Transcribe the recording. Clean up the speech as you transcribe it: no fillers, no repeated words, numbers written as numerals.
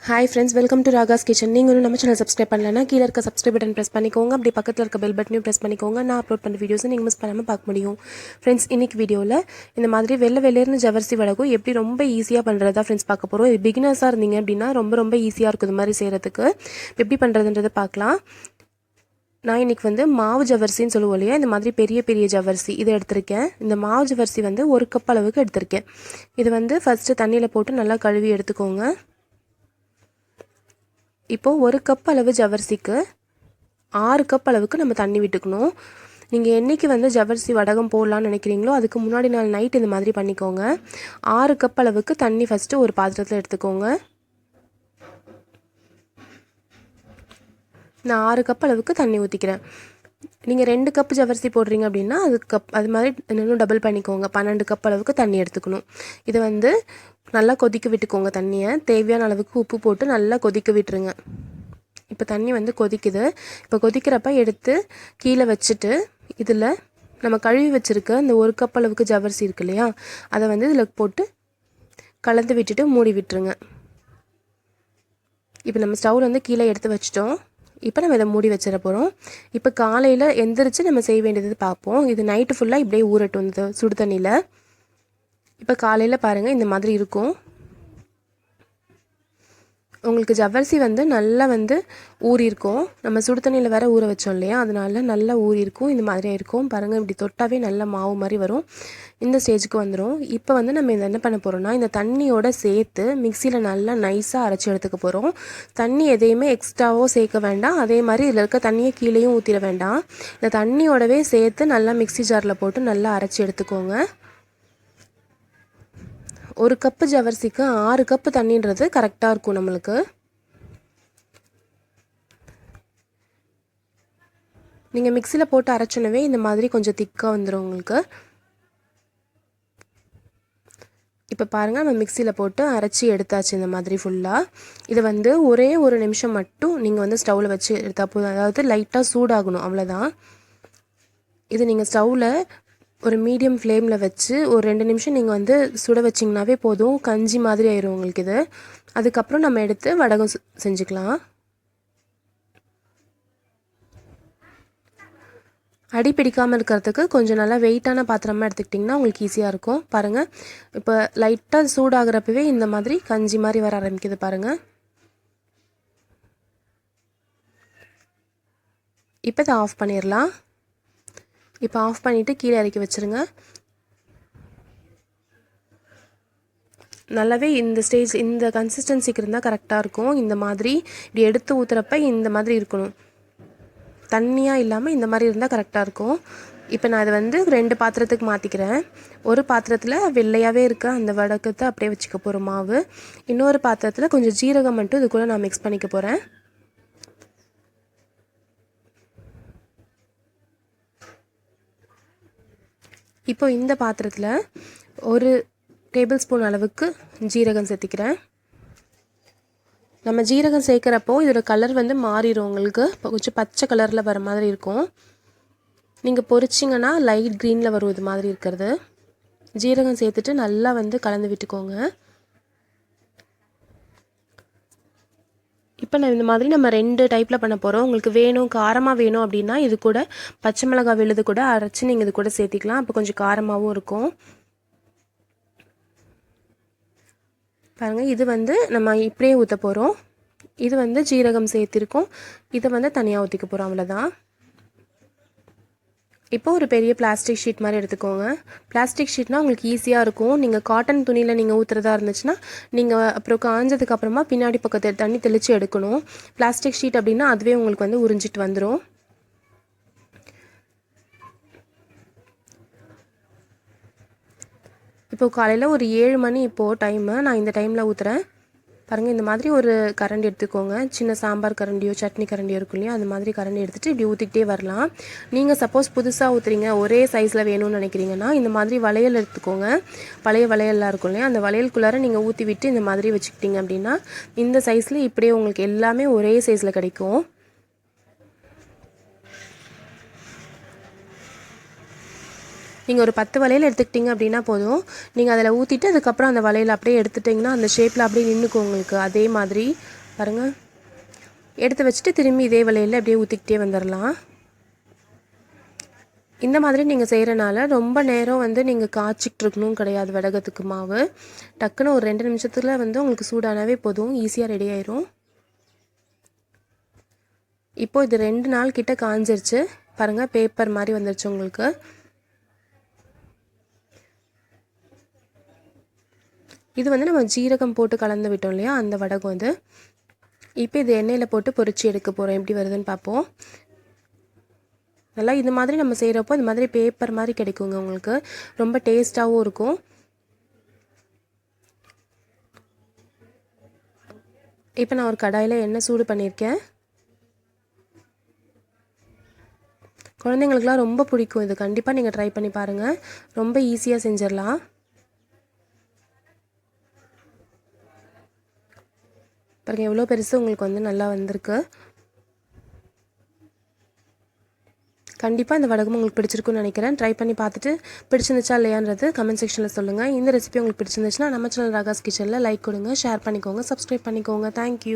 Hi friends, welcome to Ragas Kitchen. நீங்க இன்னும் நம்ம சேனல் சப்ஸ்கிரைப் பண்ணலனா கீழ இருக்க subscribe button press பண்ணிக்கோங்க. அப்படியே பக்கத்துல இருக்க bell button press பண்ணிக்கோங்க. நான் அப்லோட் பண்ண வீடியோஸ் நீங்க மிஸ் பண்ணாம பார்க்க முடியும். Friends, இன்னைக்கு வீடியோல இந்த மாதிரி வெள்ளேர்னு ஜவர்சி வடகம் எப்படி ரொம்ப ஈஸியா பண்றதா फ्रेंड्स பார்க்க போறோம். இது பிகினர்ஸா இருந்தீங்க அப்படினா ரொம்ப ஈஸியா இருக்கும் இந்த மாதிரி செய்யிறதுக்கு. எப்படி பண்றதுன்றதை பார்க்கலாம். நான் இன்னைக்கு மாவு ஜவர்சின்னு சொல்லுவோம் இல்லையா, இந்த மாதிரி பெரிய ஜவர்சி இதை எடுத்திருக்கேன். இந்த மாவு ஜவர்சி 1 கப் அளவுக்கு எடுத்திருக்கேன். இது ஃபர்ஸ்ட் தண்ணியில போட்டு நல்லா கழுவி எடுத்துக்கோங்க. இப்போ 1 கப் அளவு ஜவர்சிக்கு 6 கப் அளவுக்கு நம்ம தண்ணி விட்டுக்கணும். நீங்கள் என்னைக்கு ஜவர்சி வடகம் போடலான்னு நினைக்கிறீங்களோ அதுக்கு முன்னாடி நாள் நைட் இந்த மாதிரி பண்ணிக்கோங்க. 6 கப் அளவுக்கு தண்ணி ஃபஸ்ட்டு ஒரு பாத்திரத்தில் எடுத்துக்கோங்க. நான் 6 கப் அளவுக்கு தண்ணி ஊற்றிக்கிறேன். நீங்கள் 2 கப் ஜவர்சி போடுறீங்க அப்படின்னா அது மாதிரி இன்னும் டபுள் பண்ணிக்கோங்க. 12 கப் அளவுக்கு தண்ணி எடுத்துக்கணும். இது நல்லா கொதிக்க விட்டுக்கோங்க. தண்ணியை தேவையான அளவுக்கு உப்பு போட்டு நல்லா கொதிக்க விட்டுருங்க. இப்போ தண்ணி கொதிக்குது. இப்போ கொதிக்கிறப்ப எடுத்து கீழே வச்சுட்டு இதில் நம்ம கழுவி வச்சுருக்க இந்த 1 கப் அளவுக்கு ஜவர்சி இருக்கு இல்லையா, அதை இதில் போட்டு கலந்து விட்டுட்டு மூடி விட்டுருங்க. இப்போ நம்ம ஸ்டவ்வில் கீழே எடுத்து வச்சிட்டோம். இப்போ நம்ம இதை மூடி வச்சிட போகிறோம். இப்போ காலையில் எந்திரிச்சு நம்ம செய்ய வேண்டியது பார்ப்போம். இது நைட்டு ஃபுல்லாக இப்படியே ஊறட்டும் இந்த சுடு தண்ணியில். இப்போ காலையில் பாருங்கள் இந்த மாதிரி இருக்கும். உங்களுக்கு ஜவ்வரிசி நல்லா ஊறி இருக்கும். நம்ம சுடு தண்ணியில் வேற ஊற வச்சோம் இல்லையா, அதனால நல்லா ஊறி இருக்கும். இந்த மாதிரி இருக்கும் பாருங்கள். இப்படி தொட்டாவே நல்லா மாவு மாதிரி வரும். இந்த ஸ்டேஜுக்கு வந்துடும். இப்போ நம்ம இதை என்ன பண்ண போகிறோம்னா, இந்த தண்ணியோட சேர்த்து மிக்சியில் நல்லா நைஸாக அரைச்சி எடுத்துக்க போகிறோம். தண்ணி எதையுமே எக்ஸ்ட்ராவோ சேர்க்க வேண்டாம். அதே மாதிரி இதில் இருக்க தண்ணியை கீழேயும் ஊற்றிட வேண்டாம். இந்த தண்ணியோடவே சேர்த்து நல்லா மிக்சி ஜாரில் போட்டு நல்லா அரைச்சி எடுத்துக்கோங்க. 1 கப்பு ஜவர்சிக்கு 6 கப்பு தண்ணின்றது கரெக்டாக இருக்கும் நம்மளுக்கு. நீங்கள் மிக்சியில் போட்டு அரைச்சனவே இந்த மாதிரி கொஞ்சம் திக்காக வந்துடும் உங்களுக்கு. இப்போ பாருங்கள், நம்ம மிக்சியில் போட்டு அரைச்சி எடுத்தாச்சு இந்த மாதிரி ஃபுல்லாக. இதை ஒரே ஒரு நிமிஷம் மட்டும் நீங்கள் ஸ்டவ்வில் வச்சு எடுத்தால் போதும். அதாவது லைட்டாக சூடாகணும், அவ்வளோதான். இது நீங்கள் ஸ்டவ்வில் ஒரு மீடியம் ஃப்ளேமில் வச்சு ஒரு 2 நிமிஷம் நீங்கள் சுட வச்சிங்கனாவே போதும். கஞ்சி மாதிரி ஆயிரும் உங்களுக்கு இது. அதுக்கப்புறம் நம்ம எடுத்து வடகம் செஞ்சுக்கலாம். அடி பிடிக்காமல் இருக்கிறதுக்கு கொஞ்சம் நல்லா வெயிட்டான பாத்திரமாக எடுத்துக்கிட்டிங்கன்னா உங்களுக்கு ஈஸியாக இருக்கும். பாருங்கள், இப்போ லைட்டாக சூடாகிறப்பவே இந்த மாதிரி கஞ்சி மாதிரி வர ஆரம்பிக்குது பாருங்கள். இப்போ இதை ஆஃப் பண்ணிடலாம். இப்போ ஆஃப் பண்ணிவிட்டு கீழே இறக்கி வச்சுருங்க. நல்லாவே இந்த ஸ்டேஜ் இந்த கன்சிஸ்டன்சிக்கு இருந்தால் கரெக்டாக இருக்கும். இந்த மாதிரி இப்படி எடுத்து ஊற்றுறப்ப இந்த மாதிரி இருக்கணும். தண்ணியாக இல்லாமல் இந்த மாதிரி இருந்தால் கரெக்டாக இருக்கும். இப்போ நான் இதை 2 பாத்திரத்துக்கு மாற்றிக்கிறேன். ஒரு பாத்திரத்தில் வெள்ளையாகவே இருக்க அந்த வடகத்தை அப்படியே வச்சுக்க போகிறோம் மாவு. இன்னொரு பாத்திரத்தில் கொஞ்சம் ஜீரகம் மட்டும் இது கூட நான் மிக்ஸ் பண்ணிக்க போகிறேன். இப்போ இந்த பாத்திரத்தில் 1 டேபிள் ஸ்பூன் அளவுக்கு ஜீரகம் சேர்த்திக்கிறேன். நம்ம ஜீரகம் சேர்க்குறப்போ இதோட கலர் மாறிடும் உங்களுக்கு. கொஞ்சம் பச்சை கலரில் வர மாதிரி இருக்கும். நீங்கள் பொரிச்சிங்கன்னா லைட் க்ரீனில் வரும் இது மாதிரி இருக்கிறது. ஜீரகம் சேர்த்துட்டு நல்லா கலந்து விட்டுக்கோங்க. இப்போ நான் இந்த மாதிரி நம்ம 2 டைப்பில் பண்ண போகிறோம். உங்களுக்கு வேணும் காரமாக வேணும் அப்படின்னா இது கூட பச்சை மிளகாய் விழுது கூட அரைச்சி நீங்கள் இது கூட சேர்த்திக்கலாம். அப்போ கொஞ்சம் காரமாகவும் இருக்கும். பாருங்கள், இது நம்ம இப்படியே ஊற்ற போகிறோம். இது ஜீரகம் சேர்த்திருக்கோம். இதை தனியாக ஊற்றிக்க போகிறோம், அவ்வளோதான். இப்போ ஒரு பெரிய பிளாஸ்டிக் ஷீட் மாதிரி எடுத்துக்கோங்க. பிளாஸ்டிக் ஷீட்னால் உங்களுக்கு ஈஸியாக இருக்கும். நீங்கள் காட்டன் துணியில் நீங்கள் ஊற்றுறதா இருந்துச்சுன்னா நீங்கள் அப்புறம் காஞ்சதுக்கு அப்புறமா பின்னாடி பக்கத்தை தண்ணி தெளித்து எடுக்கணும். பிளாஸ்டிக் ஷீட் அப்படின்னா அதுவே உங்களுக்கு உறிஞ்சிட்டு வந்துடும். இப்போ காலையில் ஒரு 7 மணி இப்போது டைமு. நான் இந்த டைமில் ஊற்றுறேன். பாருங்கள், இந்த மாதிரி ஒரு கரண்டி எடுத்துக்கோங்க. சின்ன சாம்பார் கரண்டியோ சட்னி கரண்டியோ இருக்கும் இல்லையா, அந்த மாதிரி கரண்டி எடுத்துகிட்டு இப்படி ஊற்றிக்கிட்டே வரலாம். நீங்கள் சப்போஸ் புதுசாக ஊற்றுறீங்க, ஒரே சைஸில் வேணும்னு நினைக்கிறீங்கன்னா இந்த மாதிரி வளையல் எடுத்துக்கோங்க. பழைய வளையல்லாம் இருக்கும் இல்லையா, அந்த வளையலுக்குள்ளார நீங்கள் ஊற்றி விட்டு இந்த மாதிரி வச்சுக்கிட்டீங்க அப்படின்னா இந்த சைஸில் இப்படியே உங்களுக்கு எல்லாமே ஒரே சைஸில் கிடைக்கும். நீங்கள் ஒரு 10 வளையல் எடுத்துக்கிட்டிங்க அப்படின்னா போதும். நீங்கள் அதில் ஊற்றிட்டு அதுக்கப்புறம் அந்த வளையல் அப்படியே எடுத்துட்டிங்கன்னா அந்த ஷேப்பில் அப்படியே நின்றுக்கும் உங்களுக்கு. அதே மாதிரி பாருங்கள், எடுத்து வச்சுட்டு திரும்பி இதே வளையலில் அப்படியே ஊற்றிக்கிட்டே வந்துடலாம். இந்த மாதிரி நீங்கள் செய்கிறனால ரொம்ப நேரம் வந்து நீங்கள் காய்ச்சிக்கிட்டு இருக்கணும் கிடையாது. வடகத்துக்கு மாவு டக்குன்னு ஒரு 2 நிமிஷத்தில் வந்து உங்களுக்கு சூடானாவே போதும், ஈஸியாக ரெடி ஆயிரும். இப்போ இது 2 நாள் கிட்ட காஞ்சிருச்சு பாருங்கள், பேப்பர் மாதிரி வந்துருச்சு உங்களுக்கு. இது வந்து நம்ம ஜீரகம் போட்டு கலந்து விட்டோம் இல்லையா, அந்த வடகம் இது. இப்போ இது எண்ணெயில் போட்டு பொரிச்சு எடுக்க போகிறோம். எப்படி வருதுன்னு பார்ப்போம். நல்லா இது மாதிரி நம்ம செய்கிறப்போ இந்த மாதிரி பேப்பர் மாதிரி கிடைக்குங்க உங்களுக்கு, ரொம்ப டேஸ்ட்டாகவும் இருக்கும். இப்போ நான் ஒரு கடாயில் எண்ணெய் சூடு பண்ணியிருக்கேன். குழந்தைங்களுக்குலாம் ரொம்ப பிடிக்கும் இது, கண்டிப்பாக நீங்கள் ட்ரை பண்ணி பாருங்கள். ரொம்ப ஈஸியாக செஞ்சிடலாம். பாருங்கள் எவ்வளோ பெருசு உங்களுக்கு வந்து நல்லா வந்திருக்கு. கண்டிப்பாக இந்த வடகம் உங்களுக்கு பிடிச்சிருக்குன்னு நினைக்கிறேன். ட்ரை பண்ணி பார்த்துட்டு பிடிச்சிருந்துச்சா இல்லையான்றது கமெண்ட் செக்ஷனில் சொல்லுங்கள். இந்த ரெசிபி உங்களுக்கு பிடிச்சிருந்துச்சுன்னா நம்ம சேனல் ராகாஸ் கிச்சனில் லைக் கொடுங்க, ஷேர் பண்ணிக்கோங்க, சப்ஸ்கிரைப் பண்ணிக்கோங்க. தேங்க்யூ.